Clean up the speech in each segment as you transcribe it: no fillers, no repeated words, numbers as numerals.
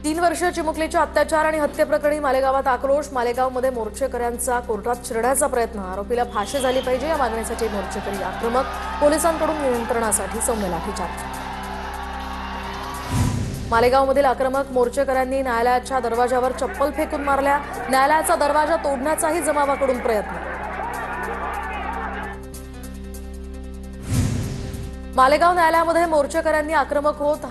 3 वर्षीय चिमुकलीच्या अत्याचार आणि हत्येप्रकरणी मालेगावात आक्रोश। मालेगावमध्ये मोर्चेकऱ्यांचा कोर्टात चिरण्याचा प्रयत्न। आरोपीला फाशी झाली पाहिजे या मागणीसाठी मोर्चेकरी आक्रमक। पोलिसांकडून नियंत्रणासाठी सौम्य लाठीचार्ज। मालेगावमधील आक्रमक मोर्चेकऱ्यांनी न्यायालयाच्या दरवाजावर चप्पल फेकून मारल्या। न्यायालयाचा दरवाजा तोडण्याचाही जमावाकडून प्रयत्न। मालेगाव न्यायालयामध्ये मोर्चेकऱ्यांनी आक्रमक होत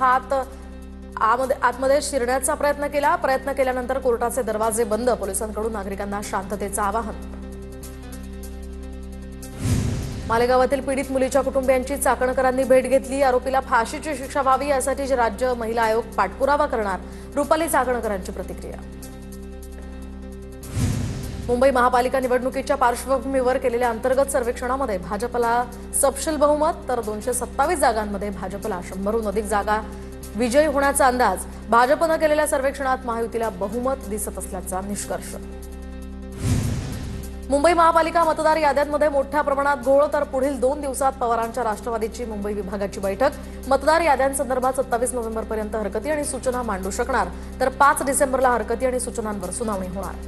आतमध्ये शिरण्याचा प्रयत्न केल्यानंतर कोर्टाचे दरवाजे बंद। पोलिसांकडून नागरिकांना शांततेचं आवाहन। मालेगावातील पीडित मुलीच्या कुटुंबियांची चाकणकरांनी भेट घेतली। आरोपीला फाशीची शिक्षा व्हावी यासाठी राज्य महिला आयोग पाठपुरावा करणार। रुपाली चाकणकरांची प्रतिक्रिया। मुंबई महापालिका निवडणुकीच्या पार्श्वभूमीवर केलेल्या अंतर्गत सर्वेक्षणामध्ये भाजपला सपशेल बहुमत, तर 227 जागांमध्ये भाजपला 100हून अधिक जागा विजयी होण्याचा अंदाज। भाजपनं केलेल्या सर्वेक्षणात महायुतीला बहुमत दिसत असल्याचा निष्कर्ष। मुंबई महापालिका मतदार याद्यांमध्ये मोठ्या प्रमाणात घोळ, तर पुढील 2 दिवसात पवारांच्या राष्ट्रवादीची मुंबई विभागाची बैठक। मतदार याद्यांसंदर्भात 27 नोव्हेंबरपर्यंत हरकती आणि सूचना मांडू शकणार, तर 5 डिसेंबरला हरकती आणि सूचनांवर सुनावणी होणार।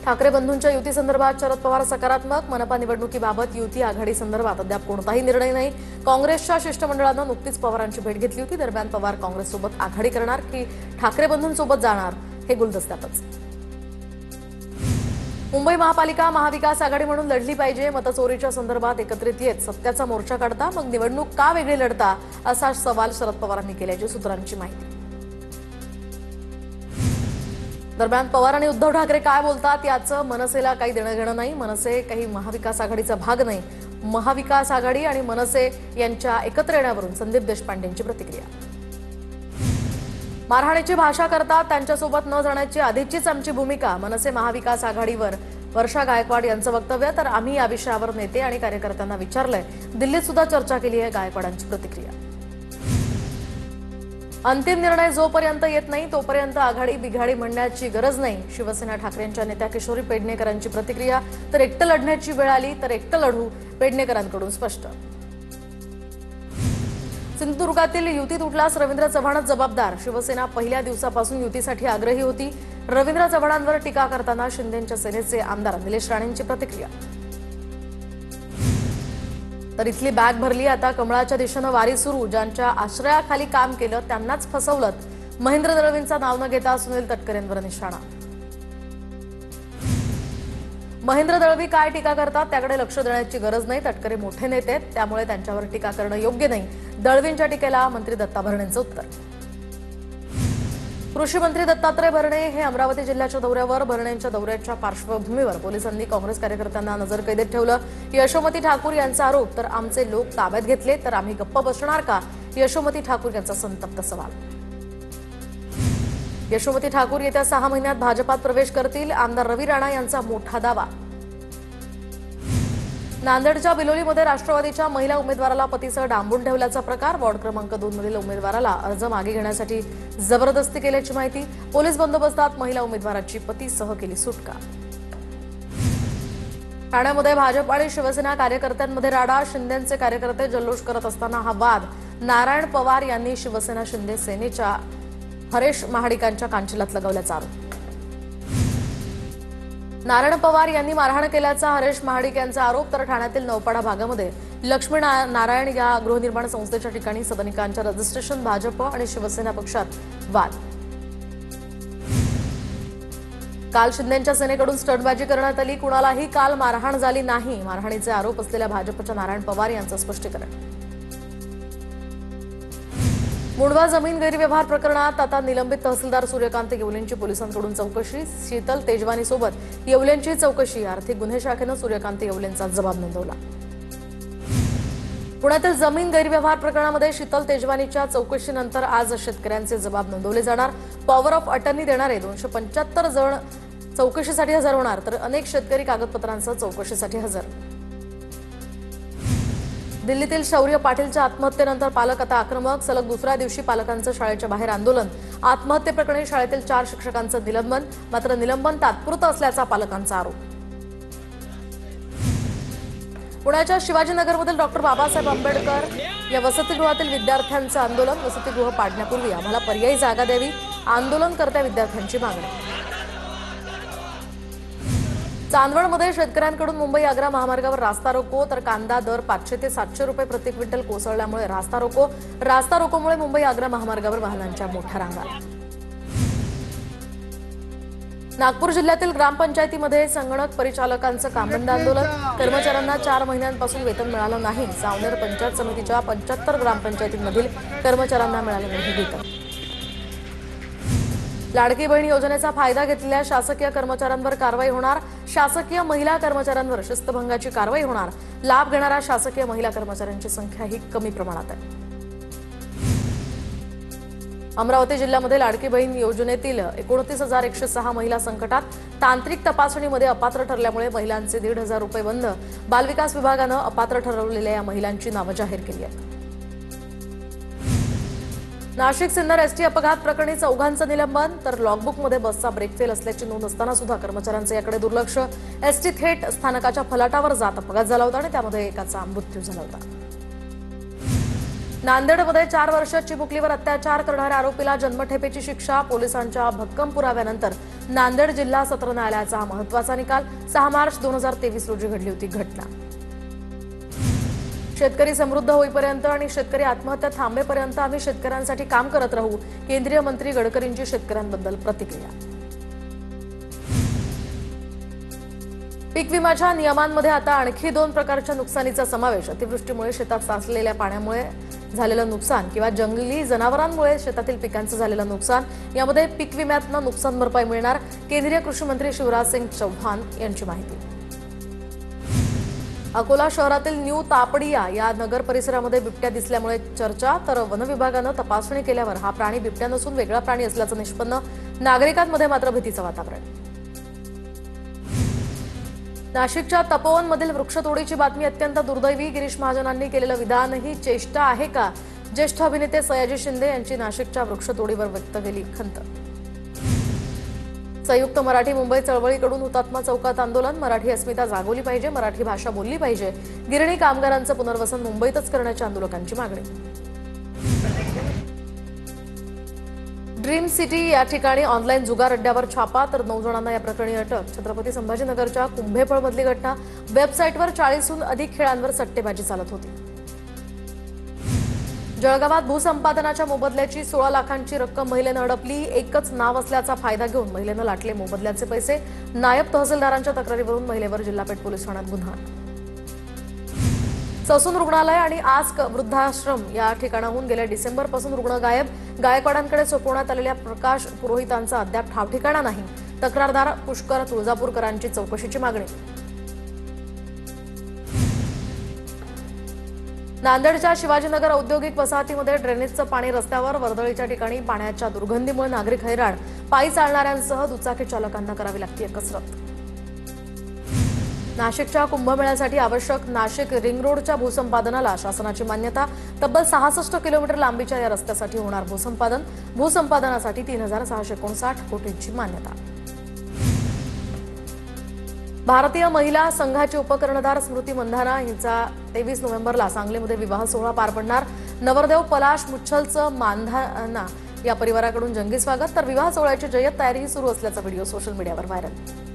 ठाकरे बंधूंच्या युतीसंदर्भात शरद पवार सकारात्मक। मनपा निवडणुकीबाबत युती आघाडी संदर्भात अद्याप कोणताही निर्णय नाही। काँग्रेसच्या शिष्टमंडळानं नुकतीच पवारांची भेट घेतली होती। दरम्यान पवार काँग्रेससोबत आघाडी करणार की ठाकरे बंधूंसोबत जाणार हे गुलदस्त्यातच। मुंबई महापालिका महाविकास आघाडी म्हणून लढली पाहिजे। मतचोरीच्या संदर्भात एकत्रित येत सत्याचा मोर्चा काढता, मग निवडणूक का वेगळी लढता असा सवाल शरद पवारांनी केल्याची सूत्रांची माहिती। दरम्यान पवार आणि उद्धव ठाकरे काय बोलतात याचं मनसेला काही देणं घेणं नाही। मनसे काही महाविकास आघाडीचा भाग नाही। महाविकास आघाडी आणि मनसे यांच्या एकत्र येण्यावरून संदीप देशपांडेंची प्रतिक्रिया। मारहाणीची भाषा करतात, त्यांच्यासोबत न जाण्याची आधीचीच आमची भूमिका। मनसे महाविकास आघाडीवर वर्षा गायकवाड यांचं वक्तव्य, तर आम्ही या विषयावर नेते आणि कार्यकर्त्यांना विचारलंय। दिल्लीत सुद्धा चर्चा केली आहे, गायकवाडांची प्रतिक्रिया। अंतिम निर्णय जोपर्यंत येत नाही तोपर्यंत आघाडी बिघाडी म्हणण्याची गरज नाही। शिवसेना ठाकरेंच्या नेत्या किशोरी पेडणेकरांची प्रतिक्रिया, तर एकटं लढण्याची वेळ आली तर एकटं लढू, पेडणेकरांकडून स्पष्ट। सिंधुदुर्गातील युती तुटल्यास रवींद्र चव्हाणच जबाबदार। शिवसेना पहिल्या दिवसापासून युतीसाठी आग्रही होती। रवींद्र चव्हाणांवर टीका करताना शिंदेच्या सेनेचे आमदार निलेश राणेंची प्रतिक्रिया। तर इथली बॅग भरली, आता कमळाच्या दिशेनं वारी सुरू। ज्यांच्या आश्रयाखाली काम केलं त्यांनाच फसवलं। महेंद्र दळवींचं नाव न घेता सुनील तटकरेंवर निशाणा। महेंद्र दळवी काय टीका करतात त्याकडे लक्ष देण्याची गरज नाही। तटकरे मोठे नेते आहेत, त्यामुळे त्यांच्यावर टीका करणं योग्य नाही। दळवींच्या टीकेला मंत्री दत्ता भरणेंचं उत्तर। कृषी मंत्री दत्तात्रय भरणे हे अमरावती जिल्ह्याच्या दौऱ्यावर। भरणेंच्या दौऱ्याच्या पार्श्वभूमीवर पोलिसांनी काँग्रेस कार्यकर्त्यांना नजरकैदेत ठेवलं। यशोमती ठाकूर यांचा आरोप, तर आमचे लोक ताब्यात घेतले तर आम्ही गप्प बसणार का? यशोमती ठाकूर यांचा संतप्त सवाल। यशोमती ठाकूर येत्या 6 महिन्यात भाजपात प्रवेश करतील, आमदार रवी राणा यांचा मोठा दावा। नांदेडच्या बिलोलीमध्ये राष्ट्रवादीच्या महिला उमेदवाराला पतीसह डांबून ठेवल्याचा प्रकार। वॉर्ड क्रमांक 2 मधील उमेदवाराला अर्ज मागे घेण्यासाठी जबरदस्ती केल्याची माहिती। पोलीस बंदोबस्तात महिला उमेदवाराची पतीसह केली सुटका। ठाण्यामध्ये भाजप आणि शिवसेना कार्यकर्त्यांमध्ये राडा। शिंदेचे कार्यकर्ते जल्लोष करत असताना हा वाद। नारायण पवार यांनी शिवसेना शिंदे सेनेच्या हरेश महाडिकांच्या कांचिलात लगावल्याचा आरोप। नारायण पवार यांनी मारहाण केल्याचा हरेश महाडिक यांचा आरोप। तर ठाण्यातील नौपाडा भागामध्ये लक्ष्मी नारायण या गृहनिर्माण संस्थेच्या ठिकाणी सदनिकांच्या रजिस्ट्रेशन भाजप आणि शिवसेना पक्षात वाद। काल शिंदेच्या सेनेकडून स्टंटबाजी करण्यात आली, कुणालाही काल मारहाण झाली नाही। मारहाणीचे आरोप असलेल्या भाजपच्या नारायण पवार यांचं स्पष्टीकरण। मुंडवा जमीन गैरव्यवहार प्रकरणात आता निलंबित तहसीलदार सूर्यकांत येवलेंची पोलिसांकडून चौकशी। शीतल तेजवानीसोबत येवलेंची चौकशी। आर्थिक गुन्हे शाखेनं सूर्यकांत येवलेंचा जबाब नोंदवला। पुण्यातील जमीन गैरव्यवहार प्रकरणामध्ये शीतल तेजवानीच्या चौकशीनंतर आज शेतकऱ्यांचे जबाब नोंदवले जाणार। पॉवर ऑफ अटर्नी देणारे 275 जण चौकशीसाठी हजर होणार, तर अनेक शेतकरी कागदपत्रांसह चौकशीसाठी हजर। दिल्लीतील शौर्य पाटीलच्या आत्महत्येनंतर पालक आता आक्रमक। सलग दुसऱ्या दिवशी पालकांचं शाळेच्या बाहेर आंदोलन। आत्महत्येप्रकरणी शाळेतील 4 शिक्षकांचं निलंबन, मात्र निलंबन तात्पुरतं असल्याचा पालकांचा आरोप। पुण्याच्या शिवाजीनगरमधील डॉक्टर बाबासाहेब आंबेडकर या वसतिगृहातील विद्यार्थ्यांचं आंदोलन। वसतिगृह पाडण्यापूर्वी आम्हाला पर्यायी जागा द्यावी, आंदोलनकर्त्या विद्यार्थ्यांची मागणी। चांदवडमध्ये शेतकऱ्यांकडून मुंबई आग्रा महामार्गावर रास्ता रोको, तर कांदा दर 500 ते 700 रुपये प्रति क्विंटल कोसळल्यामुळे रास्ता रोकोमुळे मुंबई आग्रा महामार्गावर वाहनांच्या मोठ्या रांगा। नागपूर जिल्ह्यातील ग्रामपंचायतीमध्ये संगणक परिचालकांचं कामबंद आंदोलन। कर्मचाऱ्यांना 4 महिन्यांपासून वेतन मिळालं नाही। सावनेर पंचायत समितीच्या 75 ग्रामपंचायतींमधील कर्मचाऱ्यांना मिळालं नाही वेतन। लाडकी बहीण योजनेचा फायदा घेतलेल्या शासकीय कर्मचाऱ्यांवर कारवाई होणार। शासकीय महिला कर्मचाऱ्यांवर शिस्तभंगाची कारवाई होणार। लाभ घेणाऱ्या शासकीय महिला कर्मचाऱ्यांची संख्या ही कमी प्रमाणात आहे। अमरावती जिल्ह्यामध्ये लाडकी बहीण योजनेतील 29,106 महिला संकटात। तांत्रिक तपासणीमध्ये अपात्र ठरल्यामुळे महिलांचे 1,500 रुपये बंद। बालविकास विभागानं अपात्र ठरवलेल्या या महिलांची नावं जाहीर केली आहेत। नाशिक सिन्नर एसटी अपघात प्रकरणी 4घांचं निलंबन, तर लॉगबुकमध्ये बसचा ब्रेक फेल असल्याची नोंद असताना सुद्धा कर्मचाऱ्यांचं याकडे दुर्लक्ष। एसटी थेट स्थानकाच्या फलाटावर जात अपघात झाला होता आणि त्यामध्ये एकाचा मृत्यू झाला होता। नांदेडमध्ये 4 वर्षात चिमुकलीवर अत्याचार करणाऱ्या आरोपीला जन्मठेपेची शिक्षा। पोलिसांच्या भक्कम पुराव्यानंतर नांदेड जिल्हा सत्र न्यायालयाचा हा महत्त्वाचा निकाल। 6 मार्च 2023 रोजी घडली होती घटना। शेतकरी समृद्ध होईपर्यंत आणि शेतकरी आत्महत्या थांबेपर्यंत आम्ही शेतकऱ्यांसाठी काम करत राहू। केंद्रीय मंत्री गडकरींची शेतकऱ्यांबद्दल प्रतिक्रिया। पीक विम्याच्या नियमांमध्ये आता आणखी 2 प्रकारच्या नुकसानीचा समावेश। अतिवृष्टीमुळे शेतात साचलेल्या पाण्यामुळे झालेलं नुकसान किंवा जंगली जनावरांमुळे शेतातील पिकांचं झालेलं नुकसान, यामध्ये पीक विम्यातनं नुकसान भरपाई मिळणार। केंद्रीय कृषी मंत्री शिवराज सिंग चौहान यांची माहिती। अकोला शहरातील न्यू तापडिया या नगर परिसरामध्ये बिबट्या दिसल्यामुळे चर्चा, तर वन विभागानं तपासणी केल्यावर हा प्राणी बिबट्या नसून वेगळा प्राणी असल्याचं निष्पन्न। नागरिकांमध्ये मात्र भीतीचं वातावरण। नाशिकच्या तपोवनमधील वृक्षतोडीची बातमी अत्यंत दुर्दैवी। गिरीश महाजनांनी केलेलं विधान ही चेष्टा आहे का? ज्येष्ठ अभिनेते सयाजी शिंदे यांची नाशिकच्या वृक्षतोडीवर व्यक्त केली खंत। संयुक्त मराठी मुंबई चळवळीकडून हुतात्मा चौकात आंदोलन। मराठी अस्मिता जागवली पाहिजे, मराठी भाषा बोलली पाहिजे। गिरणी कामगारांचं पुनर्वसन मुंबईतच करण्याची आंदोलकांची मागणी। ड्रीम सिटी या ठिकाणी ऑनलाईन जुगार अड्ड्यावर छापा, तर 9 जणांना या प्रकरणी अटक। छत्रपती संभाजीनगरच्या कुंभेफळमधली घटना। वेबसाईटवर 40हून अधिक खेळांवर सट्टेबाजी चालत होती। जळगावात भूसंपादनाच्या मोबदल्याची 16 लाखांची रक्कम महिलेनं हडपली। एकच नाव असल्याचा फायदा घेऊन महिलेनं लाटले मोबदल्याचे पैसे। नायब तहसीलदारांच्या तक्रारीवरून महिलेवर जिल्हापेठ पोलीस ठाण्यात गुन्हा। ससून रुग्णालय आणि आस्क वृद्धाश्रम या ठिकाणाहून गेल्या डिसेंबरपासून रुग्ण गायब। गायकवाडांकडे सोपवण्यात आलेल्या प्रकाश पुरोहितांचा अद्याप ठावठिकाणा नाही। तक्रारदार पुष्कर तुळजापूरकरांची चौकशीची मागणी। नांदेडच्या शिवाजीनगर औद्योगिक वसाहतीमध्ये ड्रेनेजचं पाणी रस्त्यावर। वर्दळीच्या ठिकाणी पाण्याच्या दुर्गंधीमुळे नागरिक हैराण। पायी चालणाऱ्यांसह दुचाकी चालकांना करावी लागते कसरत। नाशिकच्या कुंभमेळ्यासाठी आवश्यक नाशिक रिंग रोडच्या भूसंपादनाला शासनाची मान्यता। तब्बल 66 किलोमीटर लांबीच्या या रस्त्यासाठी होणार भूसंपादन। भूसंपादनासाठी 3,659 कोटींची मान्यता। भारतीय महिला संघाची उपकर्णधार स्मृती मंधाना हिचा 23 नोव्हेंबरला सांगलीमध्ये विवाह सोहळा पार पडणार। नवरदेव पलाश मुच्छलचं मांधाना या परिवाराकडून जंगी स्वागत, तर विवाह सोहळ्याची जय्यत तयारीही सुरू असल्याचा व्हिडिओ सोशल मीडियावर व्हायरल।